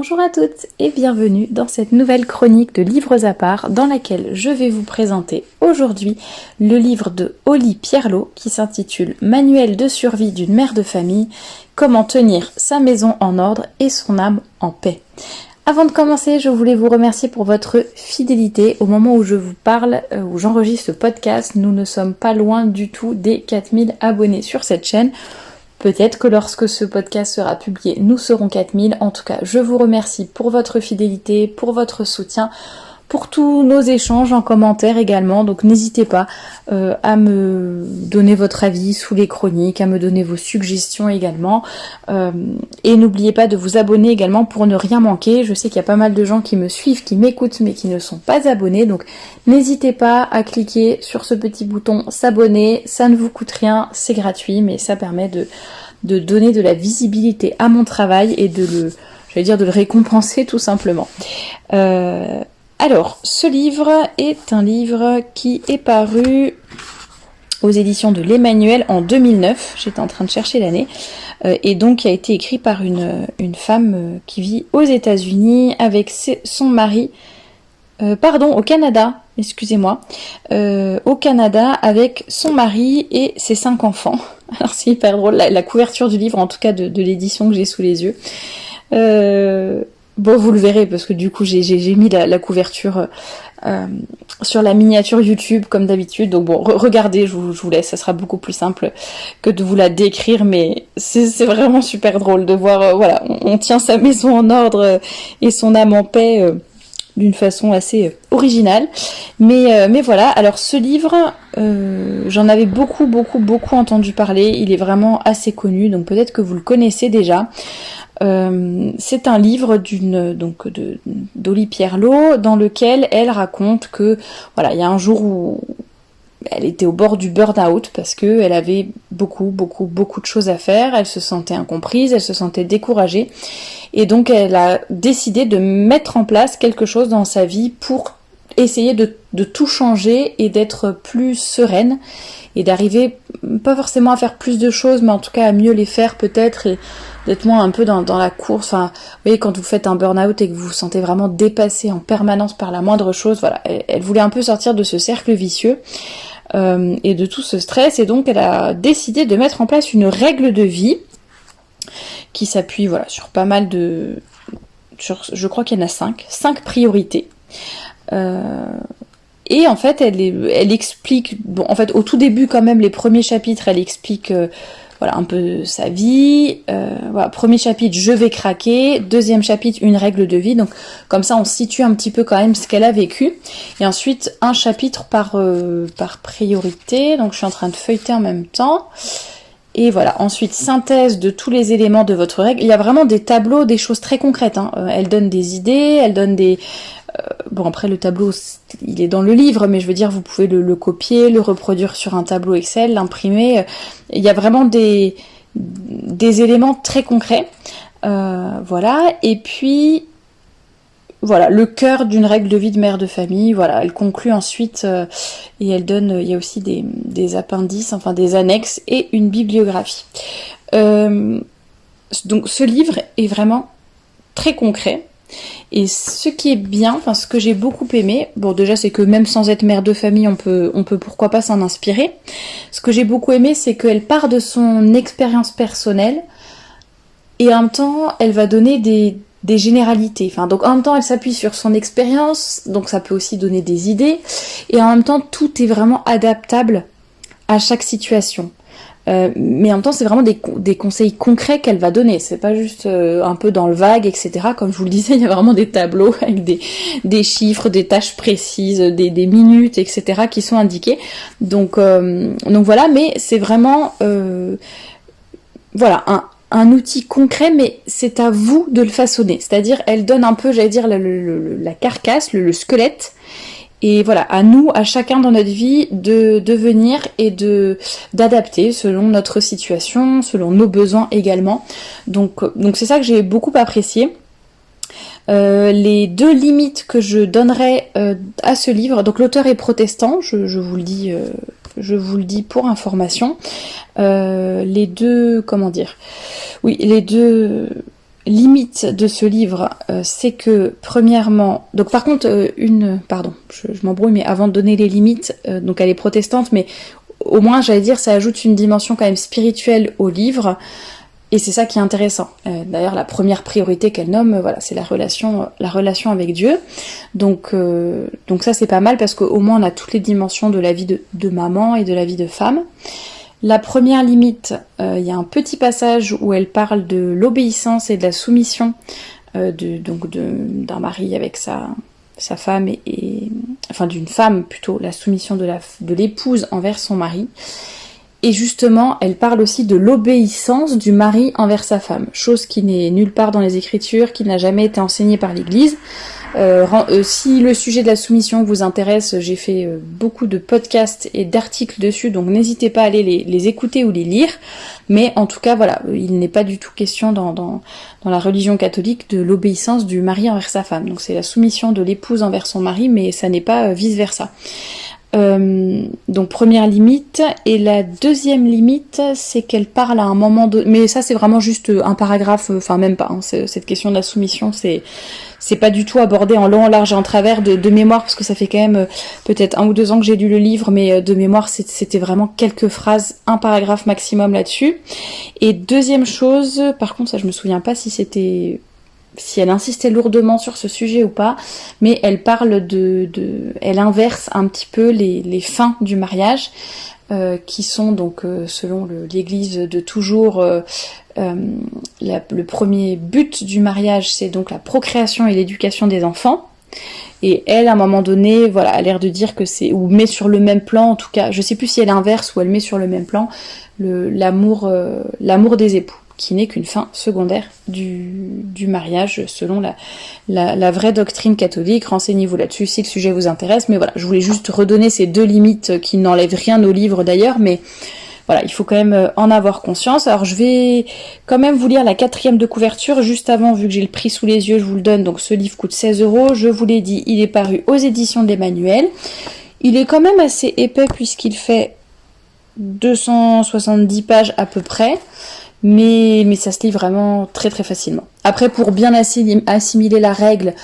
Bonjour à toutes et bienvenue dans cette nouvelle chronique de Livres à part dans laquelle je vais vous présenter aujourd'hui le livre de Holly Pierlot qui s'intitule Manuel de survie d'une mère de famille, comment tenir sa maison en ordre et son âme en paix. Avant de commencer, je voulais vous remercier pour votre fidélité. Au moment où je vous parle, où j'enregistre ce podcast, nous ne sommes pas loin du tout des 4000 abonnés sur cette chaîne. Peut-être que lorsque ce podcast sera publié, nous serons 4000. En tout cas, je vous remercie pour votre fidélité, pour votre soutien, pour tous nos échanges en commentaire également. Donc n'hésitez pas à me donner votre avis sous les chroniques, à me donner vos suggestions également. Et n'oubliez pas de vous abonner également pour ne rien manquer. Je sais qu'il y a pas mal de gens qui me suivent, qui m'écoutent, mais qui ne sont pas abonnés. Donc n'hésitez pas à cliquer sur ce petit bouton s'abonner. Ça ne vous coûte rien, c'est gratuit, mais ça permet de donner de la visibilité à mon travail et de le récompenser tout simplement. Alors, ce livre est un livre qui est paru aux éditions de l'Emmanuel en 2009, j'étais en train de chercher l'année, et donc qui a été écrit par une femme qui vit aux États-Unis avec son mari, au Canada, excusez-moi, au Canada avec son mari et ses 5 enfants. Alors c'est hyper drôle, la couverture du livre, en tout cas de l'édition que j'ai sous les yeux. Bon, vous le verrez parce que du coup j'ai mis la couverture sur la miniature YouTube comme d'habitude. Donc bon, regardez, je vous laisse, ça sera beaucoup plus simple que de vous la décrire, mais c'est vraiment super drôle de voir, voilà, on tient sa maison en ordre et son âme en paix d'une façon assez originale. Mais voilà, alors ce livre, j'en avais beaucoup entendu parler, il est vraiment assez connu, donc peut-être que vous le connaissez déjà. C'est un livre d'Holly Pierlot dans lequel elle raconte que voilà, il y a un jour où elle était au bord du burn-out parce que elle avait beaucoup de choses à faire, elle se sentait incomprise, elle se sentait découragée et donc elle a décidé de mettre en place quelque chose dans sa vie pour essayer de tout changer et d'être plus sereine et d'arriver pas forcément à faire plus de choses mais en tout cas à mieux les faire peut-être et d'être moins un peu dans la course. Enfin, vous voyez, quand vous faites un burn-out et que vous vous sentez vraiment dépassé en permanence par la moindre chose, voilà, elle voulait un peu sortir de ce cercle vicieux et de tout ce stress, et donc elle a décidé de mettre en place une règle de vie qui s'appuie voilà sur pas mal je crois qu'il y en a 5 priorités. Et en fait, elle explique, bon, en fait, au tout début quand même, les premiers chapitres, elle explique voilà un peu sa vie. Voilà, premier chapitre, je vais craquer. Deuxième chapitre, une règle de vie. Donc comme ça, on situe un petit peu quand même ce qu'elle a vécu. Et ensuite, un chapitre par priorité. Donc je suis en train de feuilleter en même temps. Et voilà, ensuite, synthèse de tous les éléments de votre règle. Il y a vraiment des tableaux, des choses très concrètes. Hein. Elle donne des idées, elle donne des... bon, après, le tableau, il est dans le livre, mais je veux dire, vous pouvez le copier, le reproduire sur un tableau Excel, l'imprimer. Il y a vraiment des éléments très concrets. Voilà, et puis... Voilà, le cœur d'une règle de vie de mère de famille, voilà, elle conclut ensuite et elle donne, il y a aussi des appendices, enfin des annexes et une bibliographie. Donc ce livre est vraiment très concret et ce qui est bien, enfin ce que j'ai beaucoup aimé, bon déjà c'est que même sans être mère de famille on peut pourquoi pas s'en inspirer. Ce que j'ai beaucoup aimé c'est qu'elle part de son expérience personnelle et en même temps elle va donner des généralités. Enfin, donc en même temps, elle s'appuie sur son expérience, donc ça peut aussi donner des idées, et en même temps, tout est vraiment adaptable à chaque situation. Mais en même temps, c'est vraiment des conseils concrets qu'elle va donner. C'est pas juste un peu dans le vague, etc. Comme je vous le disais, il y a vraiment des tableaux avec des chiffres, des tâches précises, des minutes, etc. qui sont indiquées. Donc voilà, mais c'est vraiment voilà un outil concret, mais c'est à vous de le façonner. C'est-à-dire, elle donne un peu, j'allais dire, la carcasse, le squelette, et voilà, à nous, à chacun dans notre vie, de venir et d'adapter selon notre situation, selon nos besoins également. Donc c'est ça que j'ai beaucoup apprécié. Les 2 limites que je donnerais à ce livre, donc l'auteur est protestant, je vous le dis... je vous le dis pour information, les deux limite de ce livre, c'est que premièrement, donc par contre, je m'embrouille, mais avant de donner les limites, donc elle est protestante, mais au moins j'allais dire ça ajoute une dimension quand même spirituelle au livre, et c'est ça qui est intéressant. D'ailleurs la première priorité qu'elle nomme, voilà, c'est la relation avec Dieu. Donc ça c'est pas mal parce qu'au moins on a toutes les dimensions de la vie de maman et de la vie de femme. La première limite, il y a un petit passage où elle parle de l'obéissance et de la soumission d'un mari avec sa femme enfin d'une femme plutôt, la soumission de l'épouse envers son mari. Et justement, elle parle aussi de l'obéissance du mari envers sa femme, chose qui n'est nulle part dans les Écritures, qui n'a jamais été enseignée par l'Église. Si le sujet de la soumission vous intéresse, j'ai fait beaucoup de podcasts et d'articles dessus, donc n'hésitez pas à aller les écouter ou les lire. Mais en tout cas, voilà, il n'est pas du tout question dans la religion catholique de l'obéissance du mari envers sa femme. Donc c'est la soumission de l'épouse envers son mari, mais ça n'est pas vice-versa. Donc première limite, et la deuxième limite, c'est qu'elle parle à un moment de... Mais ça c'est vraiment juste un paragraphe, enfin même pas, hein, cette question de la soumission, c'est pas du tout abordé en long, en large et en travers de mémoire, parce que ça fait quand même peut-être 1 ou 2 ans que j'ai lu le livre, mais de mémoire c'était vraiment quelques phrases, un paragraphe maximum là-dessus. Et deuxième chose, par contre ça je me souviens pas si elle insistait lourdement sur ce sujet ou pas, mais elle parle elle inverse un petit peu les fins du mariage, qui sont donc, selon l'Église de toujours, le premier but du mariage, c'est donc la procréation et l'éducation des enfants. Et elle, à un moment donné, voilà, a l'air de dire que ou met sur le même plan, en tout cas, je sais plus si elle inverse ou elle met sur le même plan, l'amour des époux, qui n'est qu'une fin secondaire du mariage, selon la vraie doctrine catholique. Renseignez-vous là-dessus si le sujet vous intéresse, mais voilà, je voulais juste redonner ces 2 limites qui n'enlèvent rien au livre d'ailleurs, mais voilà, il faut quand même en avoir conscience. Alors je vais quand même vous lire la 4e de couverture, juste avant, vu que j'ai le prix sous les yeux, je vous le donne, donc ce livre coûte 16€, je vous l'ai dit, il est paru aux éditions de l'Emmanuel. Il est quand même assez épais puisqu'il fait 270 pages à peu près, mais ça se lit vraiment très très facilement. Après, pour bien assimiler la règle,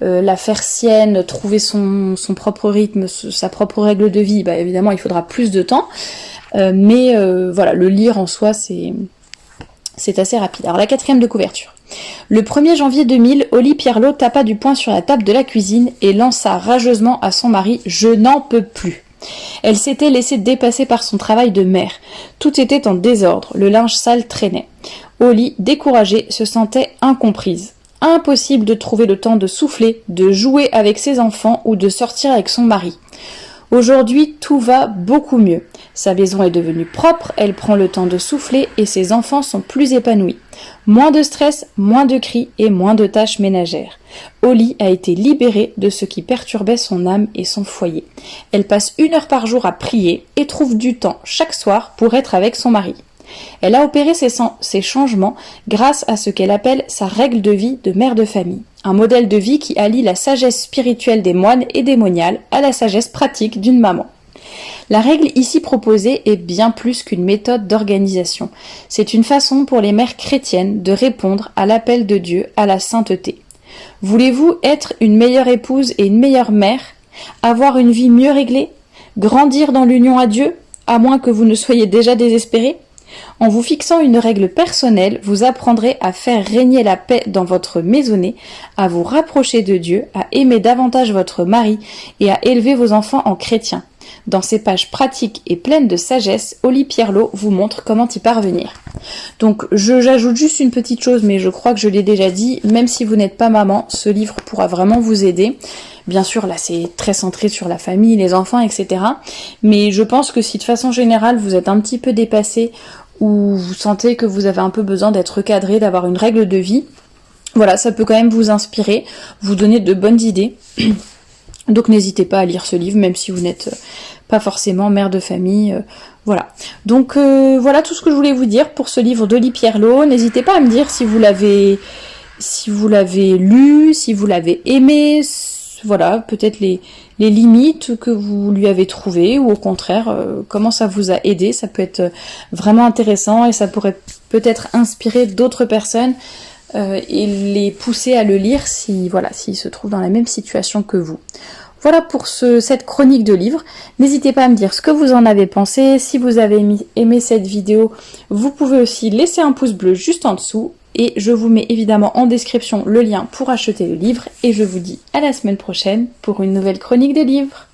la faire sienne, trouver son propre rythme, sa propre règle de vie, bah évidemment il faudra plus de temps, mais voilà, le lire en soi c'est assez rapide. Alors la 4e de couverture. Le 1er janvier 2000, Oli Pierlot tapa du poing sur la table de la cuisine et lança rageusement à son mari: « Je n'en peux plus !» Elle s'était laissée dépasser par son travail de mère. Tout était en désordre, le linge sale traînait. Oli, découragée, se sentait incomprise. Impossible de trouver le temps de souffler, de jouer avec ses enfants ou de sortir avec son mari. Aujourd'hui, tout va beaucoup mieux. Sa maison est devenue propre, elle prend le temps de souffler et ses enfants sont plus épanouis. Moins de stress, moins de cris et moins de tâches ménagères. Oli a été libérée de ce qui perturbait son âme et son foyer. Elle passe 1 heure par jour à prier et trouve du temps chaque soir pour être avec son mari. Elle a opéré ces changements grâce à ce qu'elle appelle sa règle de vie de mère de famille. Un modèle de vie qui allie la sagesse spirituelle des moines et des moniales à la sagesse pratique d'une maman. La règle ici proposée est bien plus qu'une méthode d'organisation. C'est une façon pour les mères chrétiennes de répondre à l'appel de Dieu à la sainteté. Voulez-vous être une meilleure épouse et une meilleure mère? Avoir une vie mieux réglée? Grandir dans l'union à Dieu, à moins que vous ne soyez déjà désespéré? En vous fixant une règle personnelle, vous apprendrez à faire régner la paix dans votre maisonnée, à vous rapprocher de Dieu, à aimer davantage votre mari et à élever vos enfants en chrétiens. Dans ces pages pratiques et pleines de sagesse, Oli Pierlot vous montre comment y parvenir. Donc j'ajoute juste une petite chose, mais je crois que je l'ai déjà dit, même si vous n'êtes pas maman, ce livre pourra vraiment vous aider. Bien sûr, là c'est très centré sur la famille, les enfants, etc. Mais je pense que si de façon générale vous êtes un petit peu dépassé ou vous sentez que vous avez un peu besoin d'être recadré, d'avoir une règle de vie, voilà, ça peut quand même vous inspirer, vous donner de bonnes idées. Donc n'hésitez pas à lire ce livre, même si vous n'êtes pas forcément mère de famille, voilà. Donc voilà tout ce que je voulais vous dire pour ce livre d'Oli Pierlot. N'hésitez pas à me dire si vous l'avez lu, si vous l'avez aimé, voilà, peut-être les limites que vous lui avez trouvées, ou au contraire, comment ça vous a aidé. Ça peut être vraiment intéressant et ça pourrait peut-être inspirer d'autres personnes et les pousser à le lire si voilà, s'ils se trouvent dans la même situation que vous. Voilà pour cette chronique de livres. N'hésitez pas à me dire ce que vous en avez pensé. Si vous avez aimé cette vidéo, vous pouvez aussi laisser un pouce bleu juste en dessous. Et je vous mets évidemment en description le lien pour acheter le livre. Et je vous dis à la semaine prochaine pour une nouvelle chronique de livres.